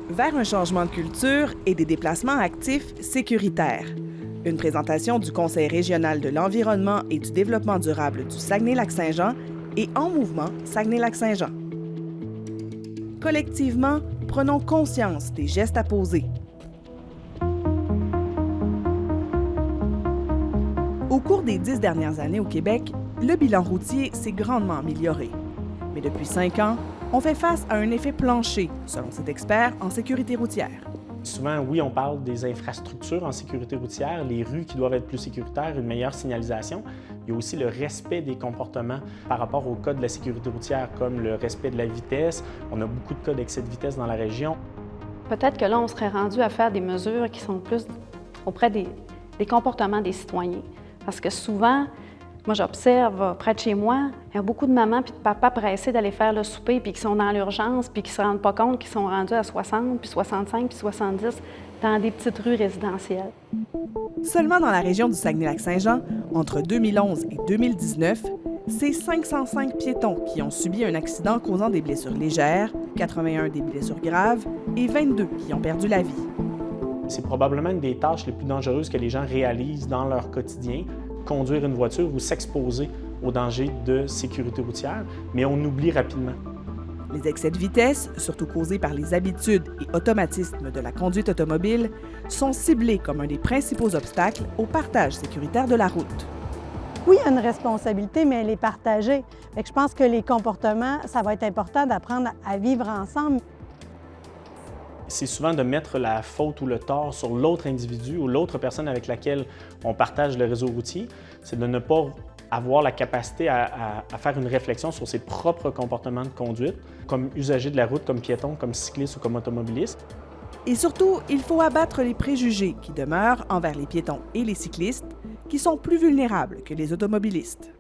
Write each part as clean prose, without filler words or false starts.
Vers un changement de culture et des déplacements actifs sécuritaires. Une présentation du Conseil régional de l'environnement et du développement durable du Saguenay-Lac-Saint-Jean et En mouvement Saguenay-Lac-Saint-Jean. Collectivement, prenons conscience des gestes à poser. Au cours des 10 dernières années au Québec, le bilan routier s'est grandement amélioré. Mais depuis 5 ans, on fait face à un effet plancher, selon cet expert en sécurité routière. Souvent, oui, on parle des infrastructures en sécurité routière, les rues qui doivent être plus sécuritaires, une meilleure signalisation. Il y a aussi le respect des comportements par rapport au code de la sécurité routière, comme le respect de la vitesse. On a beaucoup de cas d'excès de vitesse dans la région. Peut-être que là, on serait rendu à faire des mesures qui sont plus auprès des comportements des citoyens. Parce que souvent, moi, j'observe près de chez moi, il y a beaucoup de mamans et de papas pressés d'aller faire le souper puis qui sont dans l'urgence puis qui ne se rendent pas compte qu'ils sont rendus à 60, puis 65, puis 70 dans des petites rues résidentielles. Seulement dans la région du Saguenay-Lac-Saint-Jean, entre 2011 et 2019, c'est 505 piétons qui ont subi un accident causant des blessures légères, 81 des blessures graves et 22 qui ont perdu la vie. C'est probablement une des tâches les plus dangereuses que les gens réalisent dans leur quotidien, conduire une voiture ou s'exposer aux dangers de sécurité routière, mais on oublie rapidement. Les excès de vitesse, surtout causés par les habitudes et automatismes de la conduite automobile, sont ciblés comme un des principaux obstacles au partage sécuritaire de la route. Oui, il y a une responsabilité, mais elle est partagée. Fait que je pense que les comportements, ça va être important d'apprendre à vivre ensemble. C'est souvent de mettre la faute ou le tort sur l'autre individu ou l'autre personne avec laquelle on partage le réseau routier. C'est de ne pas avoir la capacité à faire une réflexion sur ses propres comportements de conduite, comme usager de la route, comme piéton, comme cycliste ou comme automobiliste. Et surtout, il faut abattre les préjugés qui demeurent envers les piétons et les cyclistes, qui sont plus vulnérables que les automobilistes.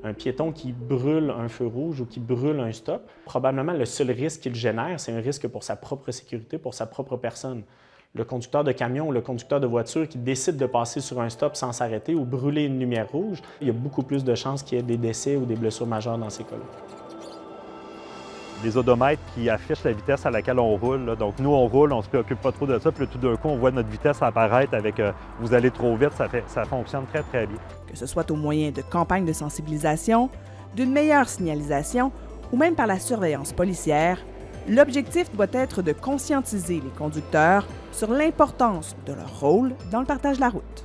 Un piéton qui brûle un feu rouge ou qui brûle un stop, probablement le seul risque qu'il génère, c'est un risque pour sa propre sécurité, pour sa propre personne. Le conducteur de camion ou le conducteur de voiture qui décide de passer sur un stop sans s'arrêter ou brûler une lumière rouge, il y a beaucoup plus de chances qu'il y ait des décès ou des blessures majeures dans ces cas-là. Des odomètres qui affichent la vitesse à laquelle on roule. Là. Donc nous, on roule, on ne se préoccupe pas trop de ça, puis là, tout d'un coup, on voit notre vitesse apparaître avec « vous allez trop vite », ça fonctionne très, très bien. Que ce soit au moyen de campagnes de sensibilisation, d'une meilleure signalisation ou même par la surveillance policière, l'objectif doit être de conscientiser les conducteurs sur l'importance de leur rôle dans le partage de la route.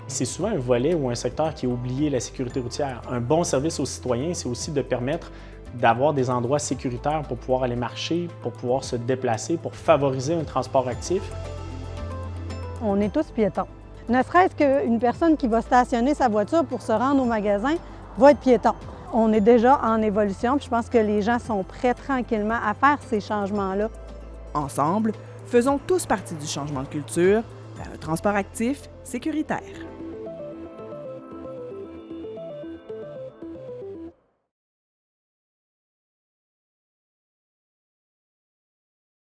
C'est souvent un volet ou un secteur qui a oublié la sécurité routière. Un bon service aux citoyens, c'est aussi de permettre d'avoir des endroits sécuritaires pour pouvoir aller marcher, pour pouvoir se déplacer, pour favoriser un transport actif. On est tous piétons. Ne serait-ce qu'une personne qui va stationner sa voiture pour se rendre au magasin va être piéton. On est déjà en évolution, puis je pense que les gens sont prêts tranquillement à faire ces changements-là. Ensemble, faisons tous partie du changement de culture vers un transport actif sécuritaire.